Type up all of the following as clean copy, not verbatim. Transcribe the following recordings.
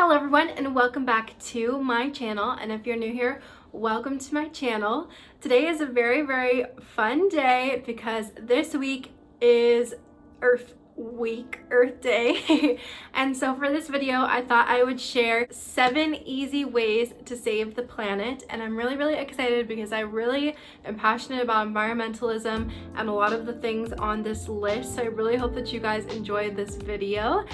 Hello everyone and welcome back to my channel, and if you're new here, welcome to my channel. Today is a very fun day because this week is Earth Day. And so for this video I thought I would share 7 easy ways to save the planet, and I'm really excited because I really am passionate about environmentalism and a lot of the things on this list, so I really hope that you guys enjoyed this video.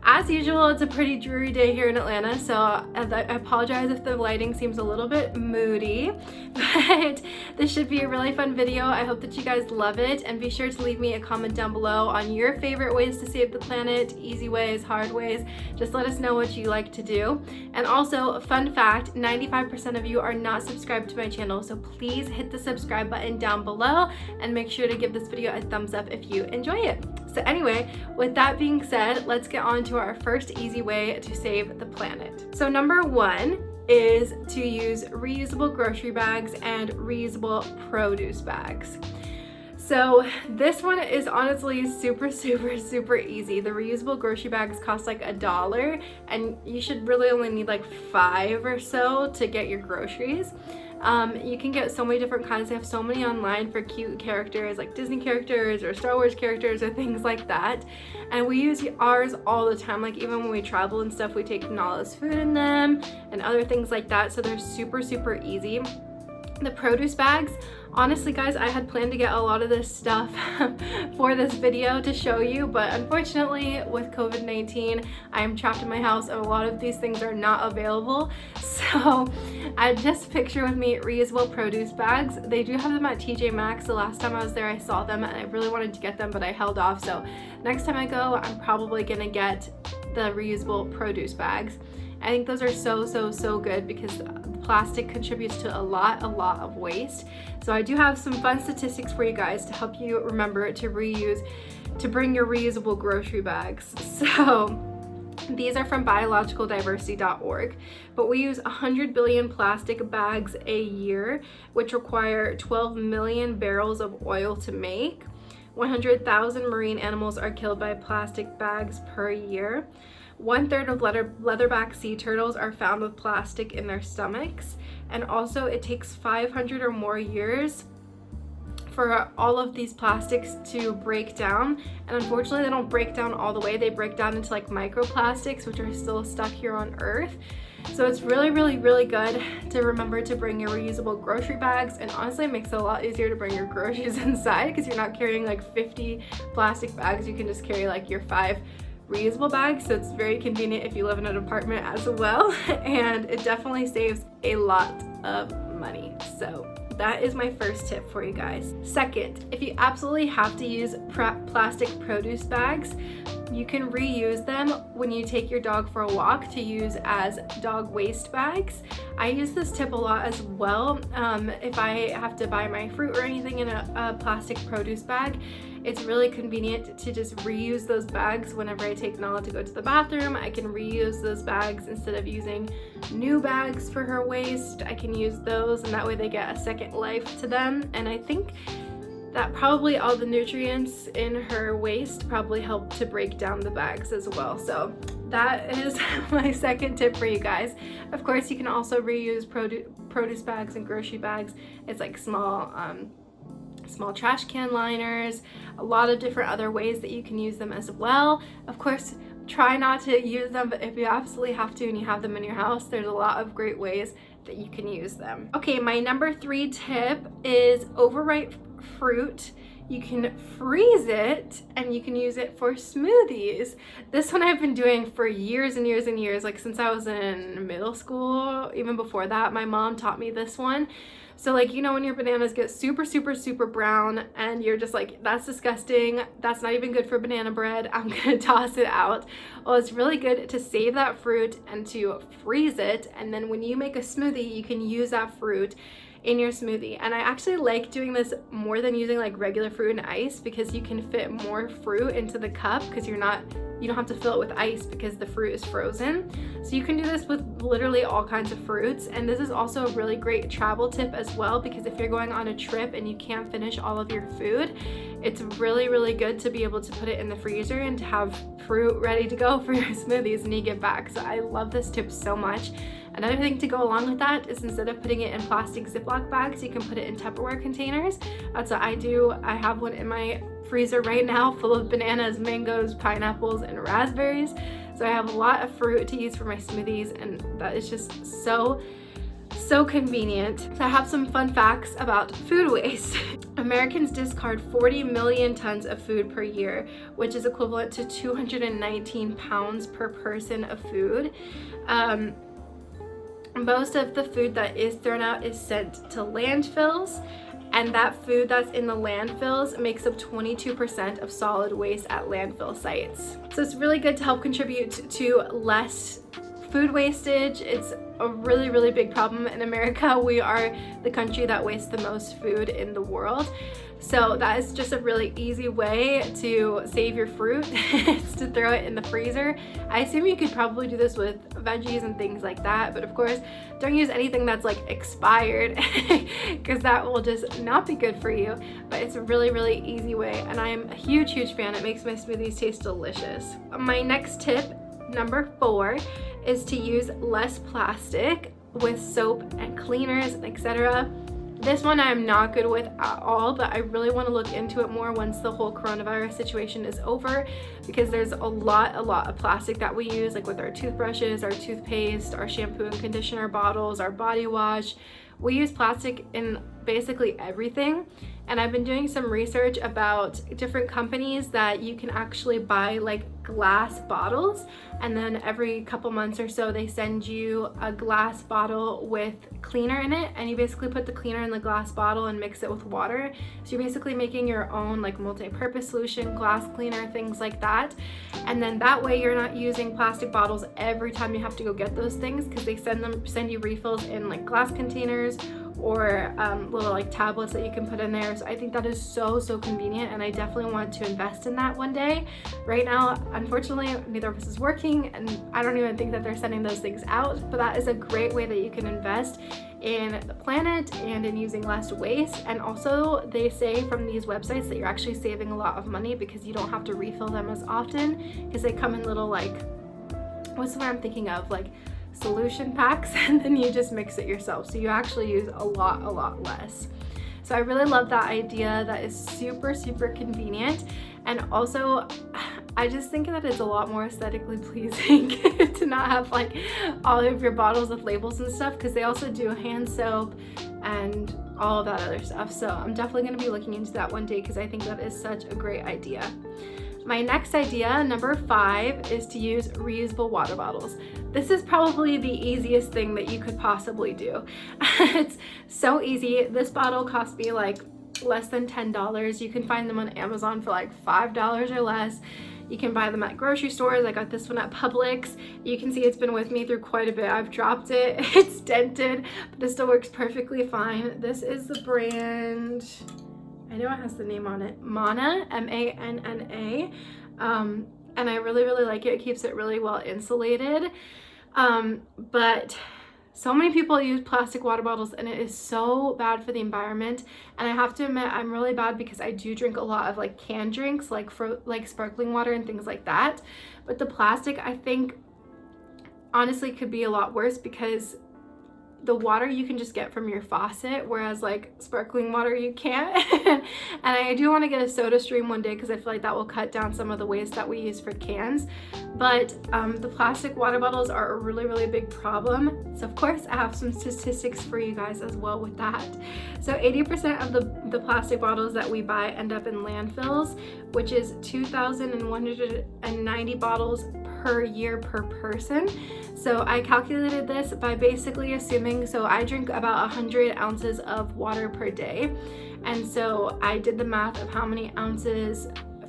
As usual, it's a pretty dreary day here in Atlanta, so I apologize if the lighting seems a little bit moody, but this should be a really fun video. I hope that you guys love it, and be sure to leave me a comment down below on your favorite ways to save the planet, easy ways, hard ways. Just let us know what you like to do. And also, fun fact, 95% of you are not subscribed to my channel, so please hit the subscribe button down below and make sure to give this video a thumbs up if you enjoy it. So anyway, with that being said, let's get on to our first easy way to save the planet. So number 1 is to use reusable grocery bags and reusable produce bags. So this one is honestly super easy. The reusable grocery bags cost like $1, and you should really only need like 5 or so to get your groceries. You can get so many different kinds. They have so many online for cute characters like Disney characters or Star Wars characters or things like that. And we use ours all the time, like even when we travel and stuff, we take Nala's food in them and other things like that. So they're super easy. The produce bags, honestly guys, I had planned to get a lot of this stuff for this video to show you, but unfortunately with COVID-19 I am trapped in my house and a lot of these things are not available. So I just picture with me reusable produce bags. They do have them at TJ Maxx. The last time I was there I saw them and I really wanted to get them, but I held off. So next time I go, I'm probably gonna get the reusable produce bags. I think those are so good because plastic contributes to a lot of waste. So I do have some fun statistics for you guys to help you remember to bring your reusable grocery bags. So these are from biologicaldiversity.org, but we use 100 billion plastic bags a year, which require 12 million barrels of oil to make. 100,000 marine animals are killed by plastic bags per year. 1/3 of leatherback sea turtles are found with plastic in their stomachs, and also it takes 500 or more years for all of these plastics to break down, and unfortunately they don't break down all the way. They break down into like microplastics, which are still stuck here on Earth. So it's really good to remember to bring your reusable grocery bags, and honestly it makes it a lot easier to bring your groceries inside because you're not carrying like 50 plastic bags. You can just carry like your 5 reusable bags, so it's very convenient if you live in an apartment as well, and it definitely saves a lot of money. So that is my first tip for you guys. Second, if you absolutely have to use plastic produce bags, you can reuse them when you take your dog for a walk to use as dog waste bags. I use this tip a lot as well. If I have to buy my fruit or anything in a plastic produce bag, it's really convenient to just reuse those bags. Whenever I take Nala to go to the bathroom, I can reuse those bags instead of using new bags for her waste. I can use those, and that way they get a second life to them. And I think that probably all the nutrients in her waste probably help to break down the bags as well. So that is my second tip for you guys. Of course, you can also reuse produce bags and grocery bags. It's like small trash can liners, a lot of different other ways that you can use them as well. Of course, try not to use them, but if you absolutely have to and you have them in your house, there's a lot of great ways that you can use them. Okay, my number 3 tip is overripe fruit. You can freeze it and you can use it for smoothies. This one I've been doing for years and years, like since I was in middle school. Even before that, my mom taught me this one. So like, you know, when your bananas get super brown and you're just like, that's disgusting, that's not even good for banana bread, I'm gonna toss it out. Well, it's really good to save that fruit and to freeze it, and then when you make a smoothie, you can use that fruit in your smoothie. And I actually like doing this more than using like regular fruit and ice, because you can fit more fruit into the cup because you're not you don't have to fill it with ice because the fruit is frozen. So you can do this with literally all kinds of fruits. And this is also a really great travel tip as well, because if you're going on a trip and you can't finish all of your food, it's really, really good to be able to put it in the freezer and to have fruit ready to go for your smoothies when you get back. So I love this tip so much. Another thing to go along with that is instead of putting it in plastic Ziploc bags, you can put it in Tupperware containers. That's what I do. I have one in my freezer right now full of bananas, mangoes, pineapples, and raspberries. So I have a lot of fruit to use for my smoothies, and that is just so convenient. So I have some fun facts about food waste. Americans discard 40 million tons of food per year, which is equivalent to 219 pounds per person of food. Most of the food that is thrown out is sent to landfills, and that food that's in the landfills makes up 22% of solid waste at landfill sites. So it's really good to help contribute to less food wastage. It's a really, really big problem in America. We are the country that wastes the most food in the world. So that is just a really easy way to save your fruit, is to throw it in the freezer. I assume you could probably do this with veggies and things like that, but of course, don't use anything that's like expired because that will just not be good for you. But it's a really, really easy way, and I am a huge, huge fan. It makes my smoothies taste delicious. My next tip, number 4, is to use less plastic with soap and cleaners, etc. This one I'm not good with at all, but I really want to look into it more once the whole coronavirus situation is over, because there's a lot of plastic that we use, like with our toothbrushes, our toothpaste, our shampoo and conditioner bottles, our body wash. We use plastic in basically everything. And I've been doing some research about different companies that you can actually buy like glass bottles, and then every couple months or so they send you a glass bottle with cleaner in it, and you basically put the cleaner in the glass bottle and mix it with water. So you're basically making your own like multi-purpose solution, glass cleaner, things like that. And then that way you're not using plastic bottles every time you have to go get those things, because they send you refills in like glass containers or little like tablets that you can put in there. So I think that is so convenient, and I definitely want to invest in that one day. Right now, unfortunately, neither of us is working, and I don't even think that they're sending those things out, but that is a great way that you can invest in the planet and in using less waste. And also they say from these websites that you're actually saving a lot of money because you don't have to refill them as often, because they come in little like, what's the word I'm thinking of, like solution packs, and then you just mix it yourself, so you actually use a lot less. So I really love that idea. That is super convenient, and also I just think that it's a lot more aesthetically pleasing to not have like all of your bottles with labels and stuff, because they also do hand soap and all of that other stuff. So I'm definitely going to be looking into that one day, because I think that is such a great idea. My next idea, number 5, is to use reusable water bottles. This is probably the easiest thing that you could possibly do. It's so easy. This bottle cost me like less than $10. You can find them on Amazon for like $5 or less. You can buy them at grocery stores. I got this one at Publix. You can see it's been with me through quite a bit. I've dropped it. It's dented, but it still works perfectly fine. This is the brand, I know it has the name on it, Manna, M-A-N-N-A. And I really like it. It keeps it really well insulated. But so many people use plastic water bottles, and it is so bad for the environment. And I have to admit, I'm really bad because I do drink a lot of like canned drinks, like sparkling water and things like that. But the plastic, I think, honestly could be a lot worse, because the water you can just get from your faucet, whereas like sparkling water you can't. And I do want to get a soda stream one day, because I feel like that will cut down some of the waste that we use for cans. But the plastic water bottles are a really big problem. So of course I have some statistics for you guys as well with that. So 80% of the plastic bottles that we buy end up in landfills, which is 2,190 bottles per year per person. So I calculated this by basically assuming, so I drink about 100 ounces of water per day, and so I did the math of how many ounces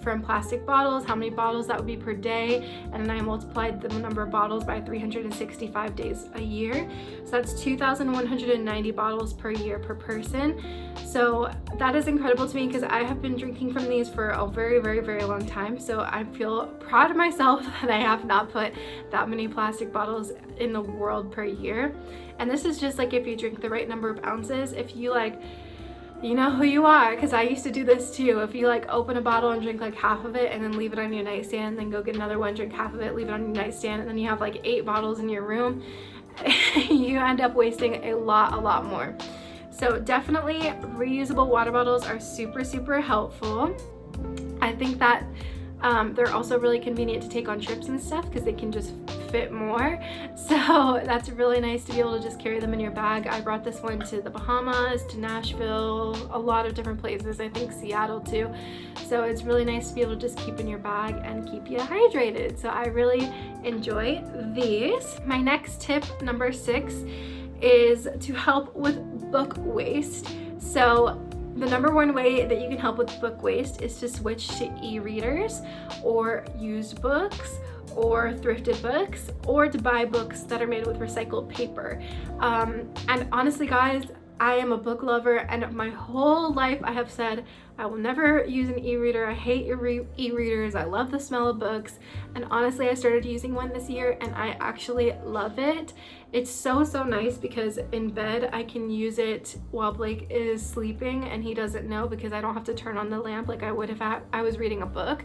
from plastic bottles, how many bottles that would be per day, and then I multiplied the number of bottles by 365 days a year. So that's 2,190 bottles per year per person. So that is incredible to me because I have been drinking from these for a very, very, very long time. So I feel proud of myself that I have not put that many plastic bottles in the world per year. And this is just like if you drink the right number of ounces. If you like, you know who you are, because I used to do this too. If you like open a bottle and drink like half of it and then leave it on your nightstand, then go get another one, drink half of it, leave it on your nightstand, and then you have like 8 bottles in your room, you end up wasting a lot more. So definitely reusable water bottles are super, super helpful. I think that they're also really convenient to take on trips and stuff because they can just fit more. So that's really nice to be able to just carry them in your bag. I brought this one to the Bahamas, to Nashville, a lot of different places, I think Seattle too. So it's really nice to be able to just keep in your bag and keep you hydrated. So I really enjoy these. My next tip, number 6, is to help with book waste. So the number one way that you can help with book waste is to switch to e-readers or used books or thrifted books, or to buy books that are made with recycled paper. And honestly guys, I am a book lover, and my whole life I have said I will never use an e-reader. I hate e-readers. I love the smell of books, and honestly I started using one this year and I actually love it. It's so nice because in bed I can use it while Blake is sleeping and he doesn't know, because I don't have to turn on the lamp like I would if I was reading a book,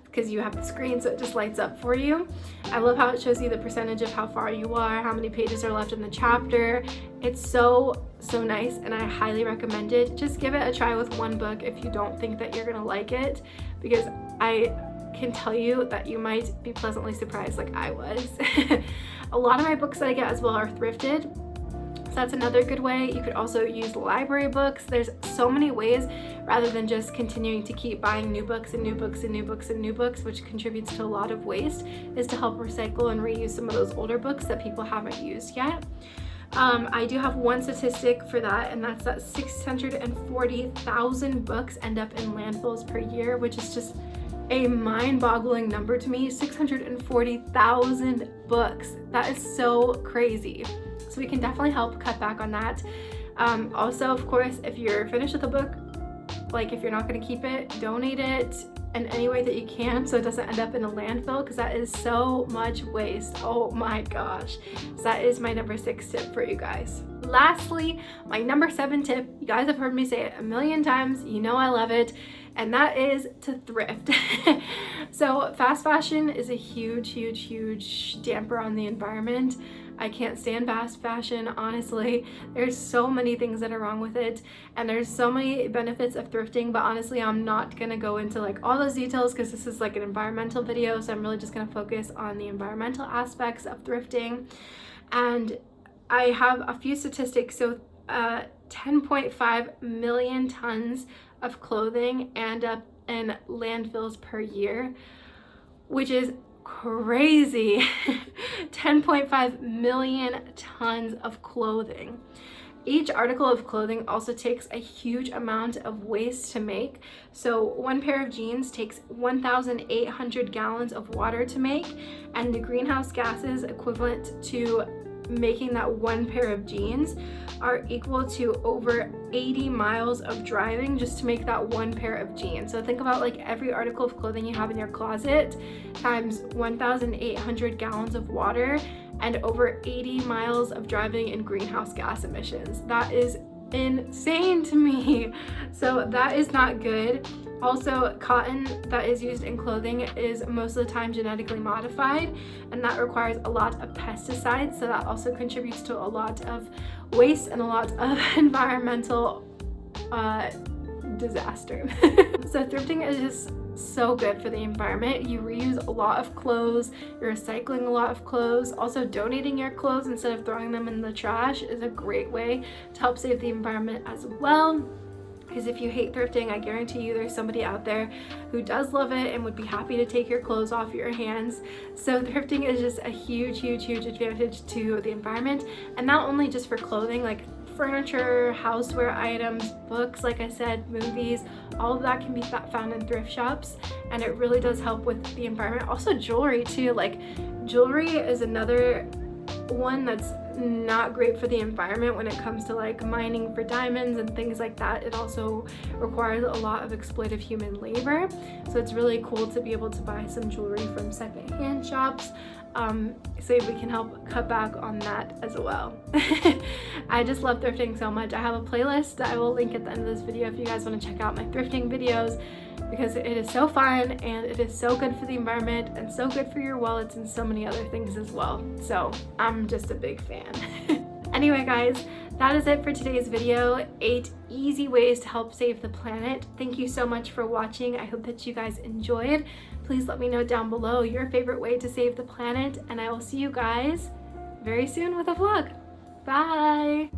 because you have the screen so it just lights up for you. I love how it shows you the percentage of how far you are, how many pages are left in the chapter. It's so nice and I highly recommend it. Just give it a try with one book if you don't think that you're gonna like it, because I can tell you that you might be pleasantly surprised like I was. A lot of my books that I get as well are thrifted, so that's another good way. You could also use library books. There's so many ways, rather than just continuing to keep buying new books and new books and new books and new books, which contributes to a lot of waste, is to help recycle and reuse some of those older books that people haven't used yet. I do have one statistic for that, and that's that 640,000 books end up in landfills per year, which is just a mind-boggling number to me. 640,000 books. That is so crazy. So we can definitely help cut back on that. Also, of course, if you're finished with a book, like if you're not going to keep it, donate it in any way that you can so it doesn't end up in a landfill, because that is so much waste. Oh my gosh. So that is my number 6 tip for you guys. Lastly, my number 7 tip, you guys have heard me say it a million times, you know I love it, and that is to thrift. So fast fashion is a huge damper on the environment. I can't stand fast fashion, honestly. There's so many things that are wrong with it, and there's so many benefits of thrifting, but honestly I'm not gonna go into like all those details because this is like an environmental video, so I'm really just gonna focus on the environmental aspects of thrifting. And I have a few statistics. So 10.5 million tons of clothing end up in landfills per year, which is crazy. 10.5 million tons of clothing. Each article of clothing also takes a huge amount of waste to make. So one pair of jeans takes 1,800 gallons of water to make, and the greenhouse gases equivalent to making that one pair of jeans are equal to over 80 miles of driving just to make that one pair of jeans. So think about like every article of clothing you have in your closet times 1,800 gallons of water and over 80 miles of driving and greenhouse gas emissions. That is insane to me. So that is not good. Also, cotton that is used in clothing is most of the time genetically modified, and that requires a lot of pesticides, so that also contributes to a lot of waste and a lot of environmental disaster. So thrifting is just so good for the environment. You reuse a lot of clothes, you're recycling a lot of clothes. Also, donating your clothes instead of throwing them in the trash is a great way to help save the environment as well. Because if you hate thrifting, I guarantee you there's somebody out there who does love it and would be happy to take your clothes off your hands. So thrifting is just a huge advantage to the environment, and not only just for clothing, like furniture, houseware items, books, like I said, movies, all of that can be found in thrift shops, and it really does help with the environment. Also jewelry too, like jewelry is another one that's not great for the environment when it comes to like mining for diamonds and things like that. It also requires a lot of exploitive human labor, so it's really cool to be able to buy some jewelry from secondhand shops, so we can help cut back on that as well. I just love thrifting so much. I have a playlist that I will link at the end of this video if you guys want to check out my thrifting videos, because it is so fun and it is so good for the environment and so good for your wallets and so many other things as well. So I'm just a big fan. Anyway guys, that is it for today's video. 8 easy ways to help save the planet. Thank you so much for watching. I hope that you guys enjoyed. Please let me know down below your favorite way to save the planet, and I will see you guys very soon with a vlog. Bye!